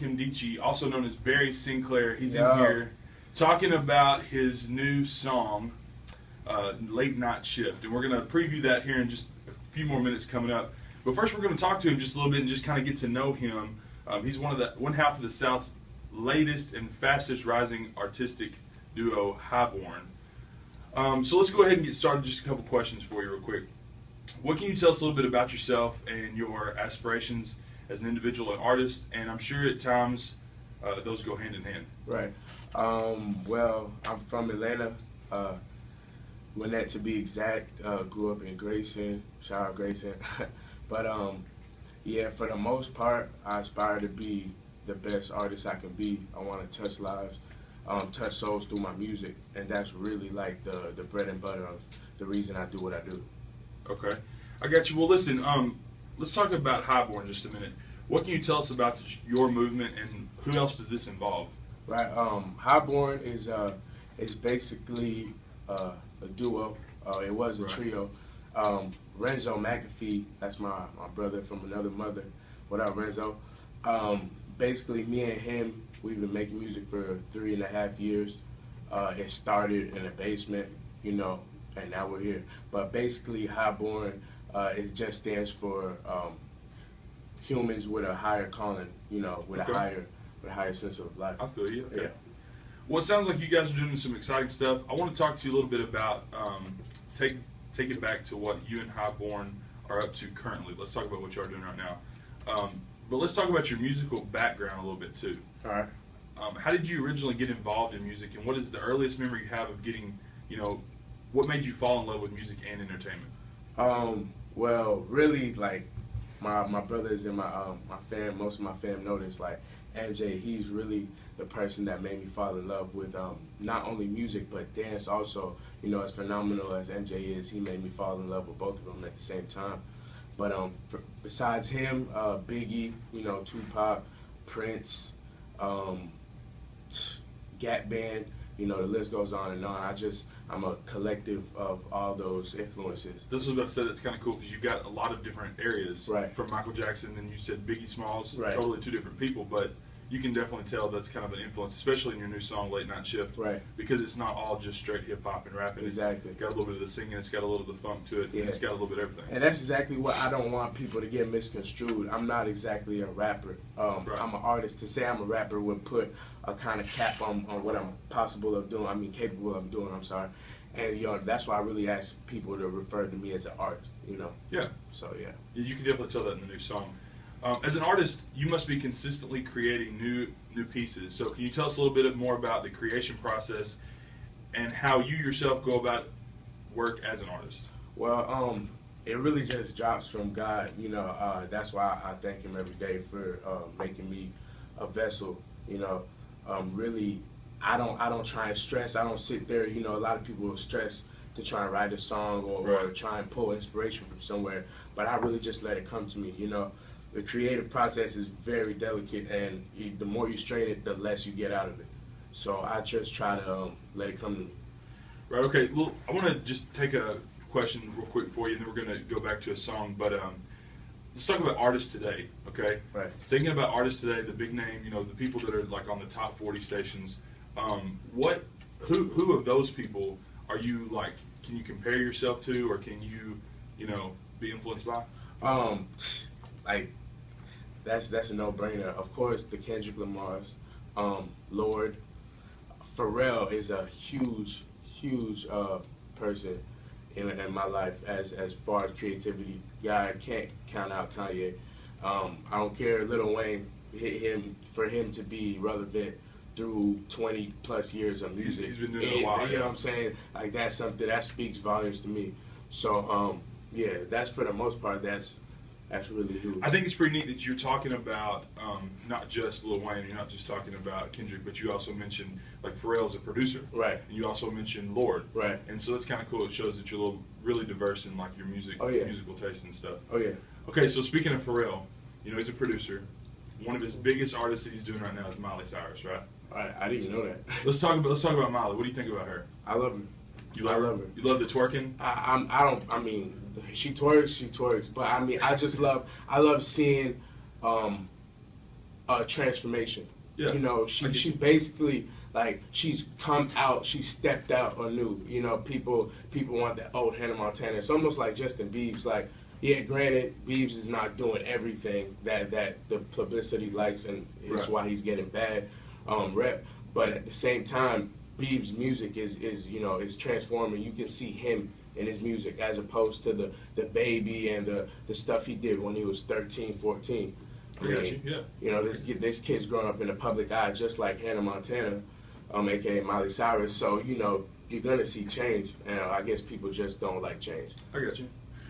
Kimdichie, also known as Barry Sinclair. He's Yo. in here talking about his new song, Late Night Shift. And we're going to preview that here in just a few more minutes coming up. But first, we're going to talk to him just a little bit and just kind of get to know him. He's one half of the South's latest and fastest rising artistic duo, Highborn. So let's go ahead and get started. Just a couple questions for you real quick. What can you tell us a little bit about yourself and your aspirations as an individual and artist? And I'm sure at times those go hand in hand. Right. Well, I'm from Atlanta. Gwinnett to be exact. Grew up in Grayson. Shout out Grayson. But yeah, for the most part, I aspire to be the best artist I can be. I want to touch lives, touch souls through my music, and that's really like the bread and butter of the reason I do what I do. Okay, I got you. Well, listen, let's talk about Highborn just a minute. What can you tell us about your movement, and who else does this involve? Right. Highborn is basically a duo. It was a trio. Renzo McAfee, that's my brother from another mother. What up, Renzo? Basically, me and him, we've been making music for 3.5 years. It started in a basement, you know, and now we're here. But basically, Highborn, it just stands for humans with a higher calling, you know, with a higher sense of life. I feel you. Okay. Yeah. Well, it sounds like you guys are doing some exciting stuff. I want to talk to you a little bit about take it back to what you and Highborn are up to currently. Let's talk about what you are doing right now. But let's talk about your musical background a little bit too. All right. How did you originally get involved in music, and what is the earliest memory you have of getting, you know, what made you fall in love with music and entertainment? Well, really, like my brothers and my fam, most of my fam noticed, like MJ, he's really the person that made me fall in love with not only music but dance also. You know, as phenomenal as MJ is, he made me fall in love with both of them at the same time. But besides him, Biggie, you know, Tupac, Prince, Gap Band, you know, the list goes on and on. I'm a collective of all those influences. This was about to say that's kind of cool because you've got a lot of different areas. Right. From Michael Jackson, and you said Biggie Smalls, right. Totally two different people, but you can definitely tell that's kind of an influence, especially in your new song, Late Night Shift. Right. Because it's not all just straight hip-hop and rapping. Exactly. It's got a little bit of the singing, it's got a little of the funk to it, yeah. And it's got a little bit of everything. And that's exactly what I don't want people to get misconstrued. I'm not exactly a rapper. Right. I'm an artist. To say I'm a rapper would put a kind of cap on what I'm capable of doing, I'm sorry. And, you know, that's why I really ask people to refer to me as an artist, you know. Yeah. So, yeah. You can definitely tell that in the new song. As an artist, you must be consistently creating new pieces. So can you tell us a little bit more about the creation process and how you yourself go about work as an artist? Well, it really just drops from God. You know, that's why I thank Him every day for making me a vessel. You know, really, I don't try and stress. I don't sit there. You know, a lot of people will stress to try and write a song or try and pull inspiration from somewhere. But I really just let it come to me. You know. The creative process is very delicate, and the more you strain it, the less you get out of it. So I just try to let it come to me. Right, okay. Well, I want to just take a question real quick for you, and then we're going to go back to a song. But let's talk about artists today, okay? Right. Thinking about artists today, the big name, you know, the people that are like on the top 40 stations, who of those people are you like, can you compare yourself to, or can you know, be influenced by? Like, that's a no-brainer. Of course, the Kendrick Lamars, Lord. Pharrell is a huge person in my life as far as creativity. Yeah, I can't count out Kanye. I don't care, Lil Wayne, for him to be relevant through 20 plus years of music. He's been doing it a while. You know what I'm saying? Like, that's something that speaks volumes to me. So yeah, that's for the most part. That's really huge. I think it's pretty neat that you're talking about not just Lil Wayne, you're not just talking about Kendrick, but you also mentioned like Pharrell's a producer. Right. And you also mentioned Lord. Right. And so that's kind of cool. It shows that you're really diverse in like your musical taste and stuff. Oh, yeah. Okay, so speaking of Pharrell, you know, he's a producer. One of his biggest artists that he's doing right now is Miley Cyrus, right? I didn't even know that. Let's talk about Miley. What do you think about her? I love her. You love her? You love the twerking? I mean, she twerks, but I mean, I love seeing transformation. Yeah. You know, she basically, like, she's come out, she stepped out anew. You know, people want that old Hannah Montana. It's almost like Justin Bieber's. Like, yeah, granted, Biebs is not doing everything that the publicity likes, and it's why he's getting bad rep. But at the same time, Biebs' music is transforming. You can see him in his music as opposed to the baby and the stuff he did when he was 13, 14. You know, this kid's growing up in the public eye just like Hannah Montana, aka Miley Cyrus. So, you know, you're gonna see change, and I guess people just don't like change. I got you.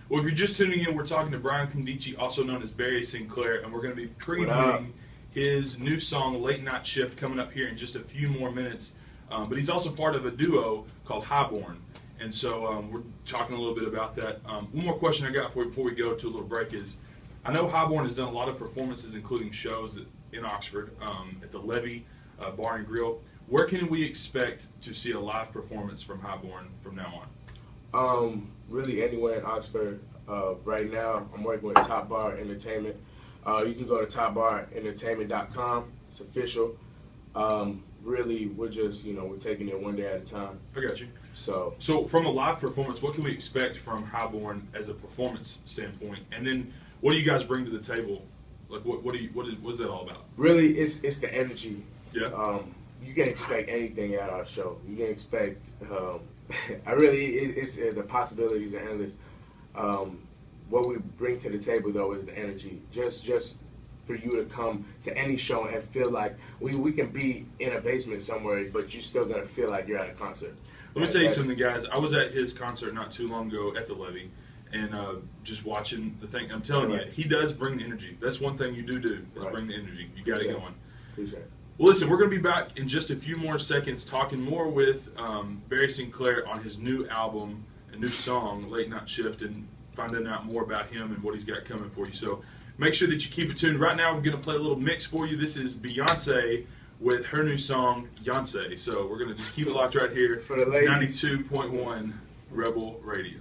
Well, if you're just tuning in, we're talking to Brian Condici, also known as Barry Sinclair, and we're going to be previewing his new song, Late Night Shift, coming up here in just a few more minutes. But he's also part of a duo called Highborn, and so we're talking a little bit about that. One more question I got for you before we go to a little break is, I know Highborn has done a lot of performances, including shows in Oxford, at the Levee Bar and Grill. Where can we expect to see a live performance from Highborn from now on? Really anywhere in Oxford. Right now, I'm working with Top Bar Entertainment. You can go to topbarentertainment.com. It's official. Really, we're just, we're taking it one day at a time. I got you. So from a live performance, what can we expect from Highborn as a performance standpoint? And then, what do you guys bring to the table? Like, what's that all about? Really, it's the energy. Yeah. You can expect anything at our show. You can expect. It's the possibilities are endless. What we bring to the table, though, is the energy. Just for you to come to any show and feel like we can be in a basement somewhere, but you're still gonna feel like you're at a concert. Let me tell you something, guys. I was at his concert not too long ago at the Levee, and just watching the thing. I'm telling you, he does bring the energy. That's one thing you do is bring the energy. You got it going. Appreciate it. Well, listen, we're going to be back in just a few more seconds talking more with Barry Sinclair on his new album, a new song, Late Night Shift, and finding out more about him and what he's got coming for you. So make sure that you keep it tuned. Right now, we're going to play a little mix for you. This is Beyonce with her new song, Beyonce. So we're going to just keep it locked right here, for the ladies. 92.1 Rebel Radio.